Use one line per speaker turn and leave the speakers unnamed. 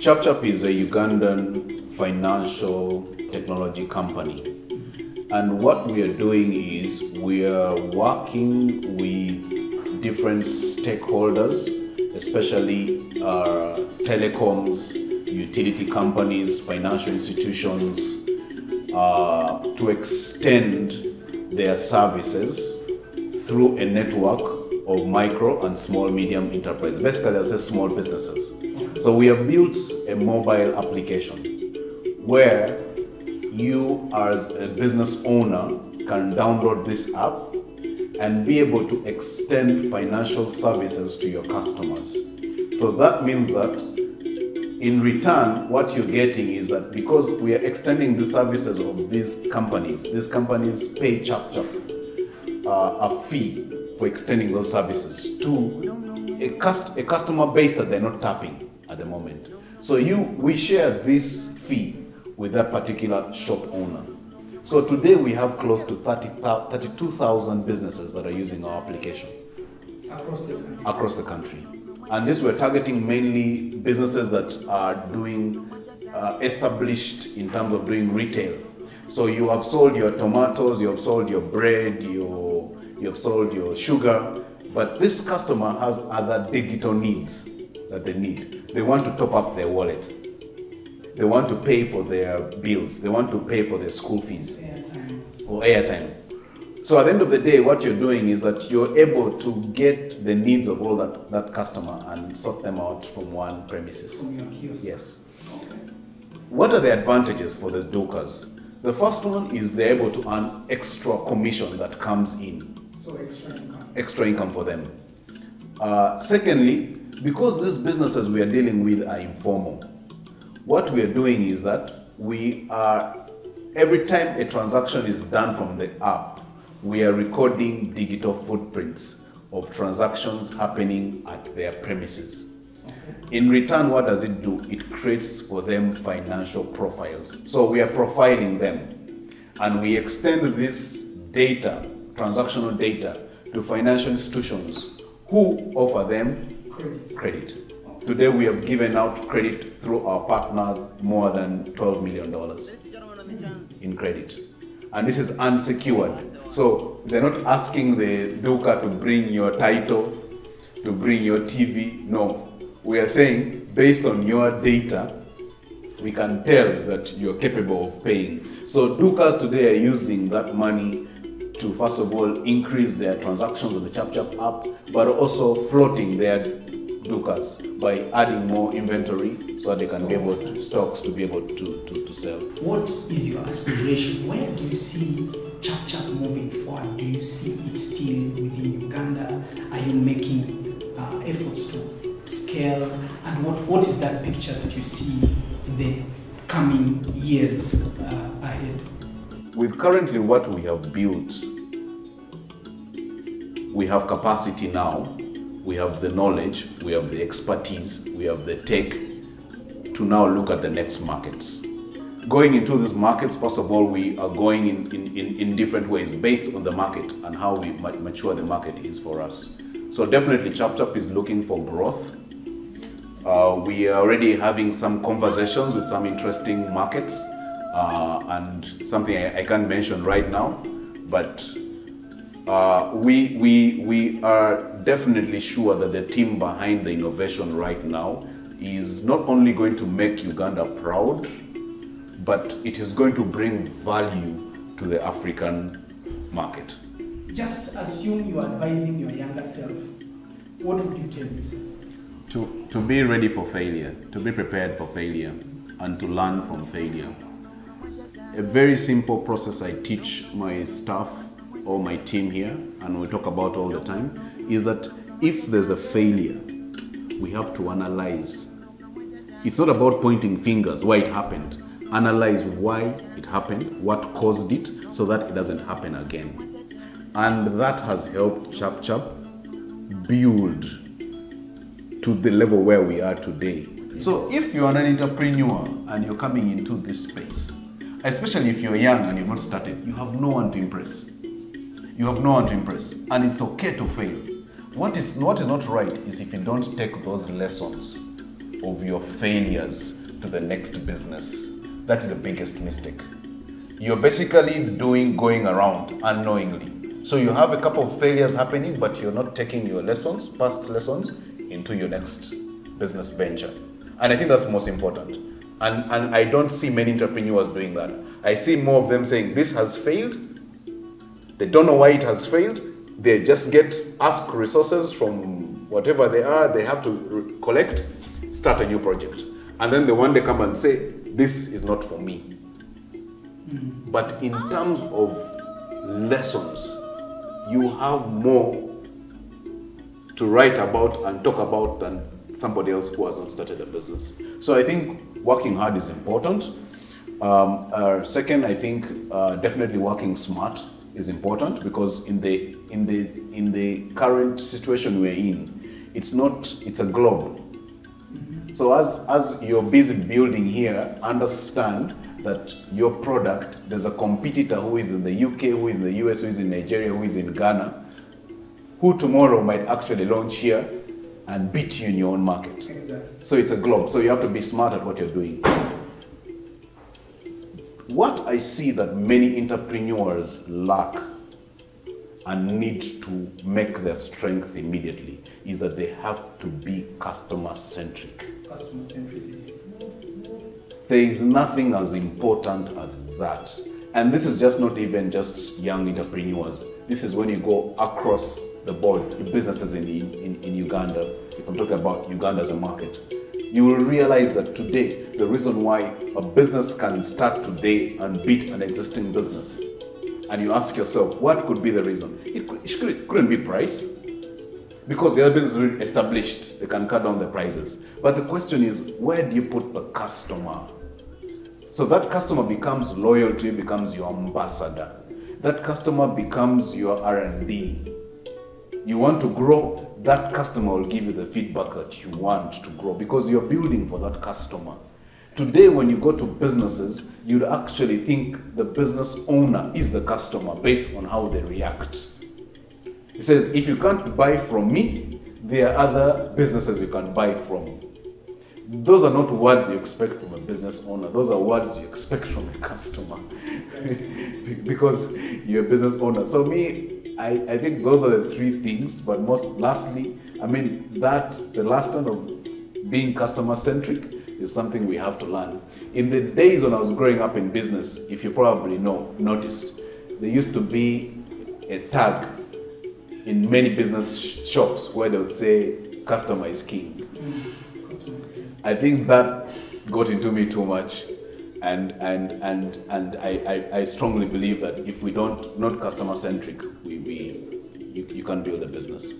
ChapChap is a Ugandan financial technology company. And what we are doing is we are working with different stakeholders, especially telecoms, utility companies, financial institutions, to extend their services through a network of micro and small medium enterprises. Basically, I'll say small businesses. So we have built a mobile application where you as a business owner can download this app and be able to extend financial services to your customers. So that means that in return, what you're getting is that because we are extending the services of these companies pay ChapChap a fee for extending those services to a customer base that they're not tapping at the moment. So we share this fee with that particular shop owner. So today we have close to 32,000 businesses that are using our application across the country. And this we're targeting mainly businesses that are doing established in terms of doing retail. So you have sold your tomatoes, you have sold your bread, you have sold your sugar, but this customer has other digital needs that they need. They want to top up their wallet. They want to pay for their bills. They want to pay for their school fees or airtime. So at the end of the day, what you're doing is that you're able to get the needs of all that customer and sort them out from one premises.
From your kiosk.
Yes.
Okay.
What are the advantages for the dookers? The first one is they're able to earn extra commission that comes in.
So extra income. Extra
income for them. Secondly, because these businesses we are dealing with are informal, what we are doing is that every time a transaction is done from the app, we are recording digital footprints of transactions happening at their premises. Okay. In return, what does it do? It creates for them financial profiles. So we are profiling them, and we extend this data, transactional data, to financial institutions who offer them credit. Today we have given out credit through our partners more than $12 million in credit. And this is unsecured. So they're not asking the dooker to bring your title, to bring your TV. No, we are saying based on your data, we can tell that you're capable of paying. So dookers today are using that money to first of all increase their transactions on the ChapChap app, but also floating their dookers by adding more inventory so that they can be able to stocks to be able to sell.
What is your aspiration? Where do you see ChapChap moving forward? Do you see it still within Uganda? Are you making efforts to scale? And what is that picture that you see in the coming years ahead?
With currently what we have built, we have capacity now. We have the knowledge, we have the expertise, we have the tech to now look at the next markets. Going into these markets, first of all, we are going in different ways based on the market and how we mature the market is for us. So definitely ChapChap is looking for growth. We are already having some conversations with some interesting markets and something I can't mention right now, but we are definitely sure that the team behind the innovation right now is not only going to make Uganda proud, but it is going to bring value to the African market.
Just assume you are advising your younger self. What would you tell yourself?
To be ready for failure, to be prepared for failure, and to learn from failure. A very simple process I teach my staff or my team here, and we talk about all the time, is that if there's a failure, we have to analyze. It's not about pointing fingers why it happened. Analyze why it happened, what caused it, so that it doesn't happen again. And that has helped ChapChap build to the level where we are today. So if you're an entrepreneur and you're coming into this space, especially if you're young and you've not started, you have no one to impress. You have no one to impress, and it's okay to fail. What is not right is if you don't take those lessons of your failures to the next business. That is the biggest mistake. You're basically going around unknowingly. So you have a couple of failures happening, but you're not taking your lessons, past lessons, into your next business venture. And I think that's most important. And I don't see many entrepreneurs doing that. I see more of them saying, this has failed. They don't know why it has failed. They just ask resources from whatever they are, they have to collect, start a new project. And then the one they come and say, this is not for me. But in terms of lessons, you have more to write about and talk about than somebody else who hasn't started a business. So I think working hard is important. Second, I think definitely working smart is important, because in the current situation we're in, it's a globe. So as you're busy building here, understand that your product, there's a competitor who is in the UK, who is in the US, who is in Nigeria, who is in Ghana, who tomorrow might actually launch here and beat you in your own market.
Exactly.
So it's a globe. So you have to be smart at what you're doing. What I see that many entrepreneurs lack and need to make their strength immediately is that they have to be customer-centric.
Customer centricity.
There is nothing as important as that. And this is just not even just young entrepreneurs. This is when you go across the board, the businesses in Uganda. If I'm talking about Uganda as a market, you will realize that today, the reason why a business can start today and beat an existing business, and you ask yourself, what could be the reason? It couldn't be price, because the other business is already established, they can cut down the prices. But the question is, where do you put the customer? So that customer becomes loyal to you, becomes your ambassador. That customer becomes your R&D. You want to grow, that customer will give you the feedback that you want to grow, because you're building for that customer. Today, when you go to businesses, you'd actually think the business owner is the customer based on how they react. It says, if you can't buy from me, there are other businesses you can buy from. Those are not words you expect from a business owner. Those are words you expect from a customer. Because you're a business owner. So I think those are the three things. But lastly, the last one of being customer-centric is something we have to learn. In the days when I was growing up in business, if you probably noticed, there used to be a tag in many business shops where they would say, customer is king. I think that got into me too much, and I strongly believe that if we not customer centric, you can't build a business.